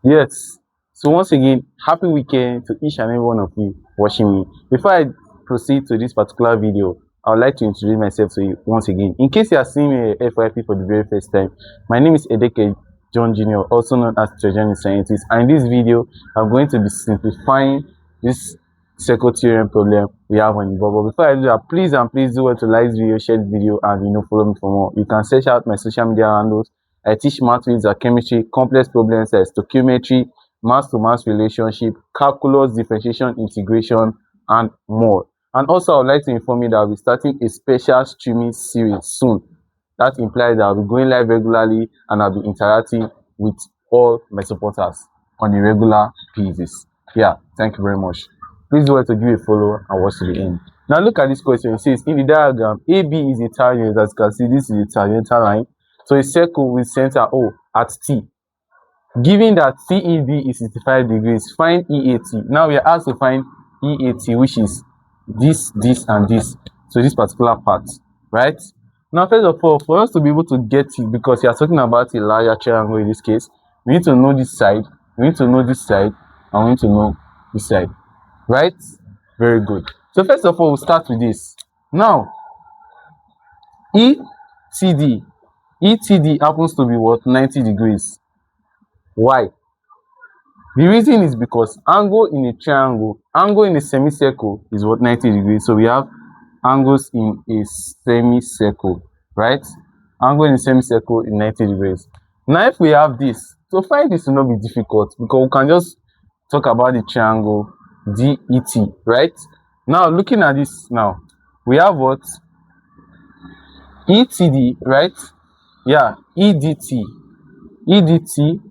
Yes. So once again, happy weekend to each and every one of you watching me. Before I proceed to this particular video, I would like to introduce myself to you once again. In case you are seeing me at FYP for the very first time, my name is Edeke John Jr., also known as Tutor Scientist. And in this video, I'm going to be simplifying this circle theorem problem we have on the board. But before I do that, please do want to like this video, share the video, and follow me for more. You can search out my social media handles. I teach math, physics, chemistry, complex problems, stoichiometry, mass-to-mass relationship, calculus, differentiation, integration, and more. And also, I would like to inform you that I'll be starting a special streaming series soon. That implies that I'll be going live regularly and I'll be interacting with all my supporters on a regular basis. Yeah, thank you very much. Please do want to give a follow and watch to the end. Now look at this question. It says in the diagram, AB is a tangent. As you can see, this is a tangential line. So a circle with center O at T. Given that CED is 65 degrees, find EAT. Now we are asked to find EAT, which is this, and this. So this particular part, right? Now, first of all, for us to be able to get it, because you are talking about a larger triangle in this case, we need to know this side, we need to know this side, and we need to know this side, right? Very good. So first of all, we'll start with this. Now, ETD happens to be what? 90 degrees. Why? The reason is because angle in a triangle, angle in a semicircle is what? 90 degrees. So we have angles in a semicircle, right? Angle in a semicircle is 90 degrees. Now if we have this, to find this will not be difficult because we can just talk about the triangle DET, right? Now looking at this now, we have what? ETD, right? Yeah, EDT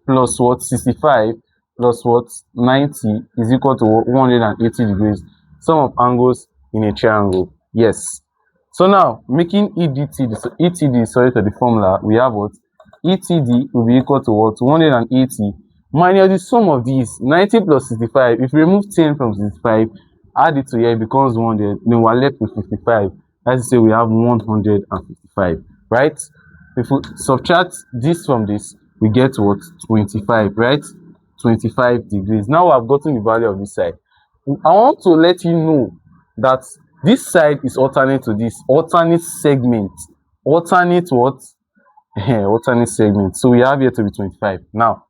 plus what? 65 plus what? 90 is equal to 180 degrees. Sum of angles in a triangle. Yes. So now making ETD sorry to the formula, we have what? ETD will be equal to what? 180 minus the sum of these 90 plus 65. If we remove 10 from 65, add it to here, it becomes 100. Then we're left with 55. Let's say we have 155, right? If we subtract this from this, we get what? 25, right? 25 degrees. Now I've gotten the value of this side. I want to let you know that this side is alternate to this, alternate segment. Alternate what? Alternate segment. So we have here to be 25. Now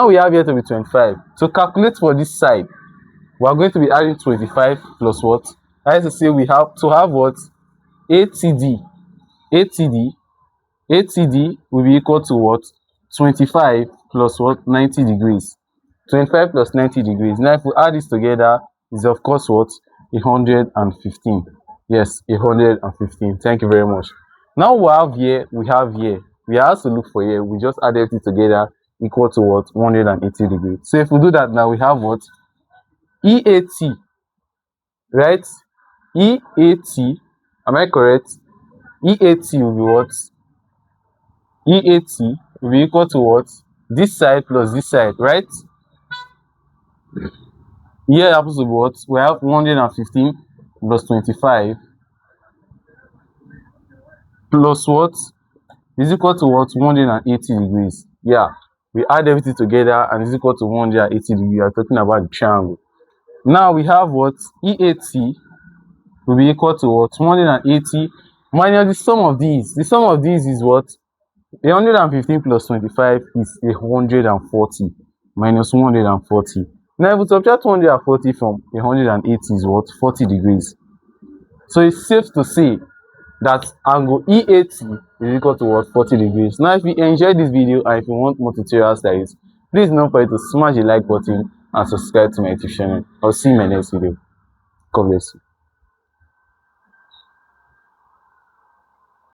we have here to be 25. To calculate for this side, we are going to be adding 25 plus what? I have to say we have to have what? ATD will be equal to what? 25 plus what? 90 degrees. 25 plus 90 degrees. Now if we add this together, is of course what? 115. Yes, 115. Thank you very much. Now we have here. We have to look for here. We just added it together, equal to what? 180 degrees. So if we do that now, we have what? EAT, right? EAT, am I correct? EAT will be what? EAT will be equal to what? This side plus this side, right? Here happens to be what? We have 115 plus 25 plus what? Is equal to what? 180 degrees. Yeah, we add everything together and is equal to 180 degrees. We are talking about the triangle. Now we have what? EAT will be equal to what? 180 minus the sum of these. The sum of these is what? 115 plus 25 is 140 minus 140. Now if we subtract 140 from 180 is what? 40 degrees. So it's safe to say that angle EAT is equal to what? 40 degrees. Now if you enjoyed this video and if you want more tutorials like this, please don't forget to smash the like button and subscribe to my YouTube channel. I'll see you in my next video. God bless you.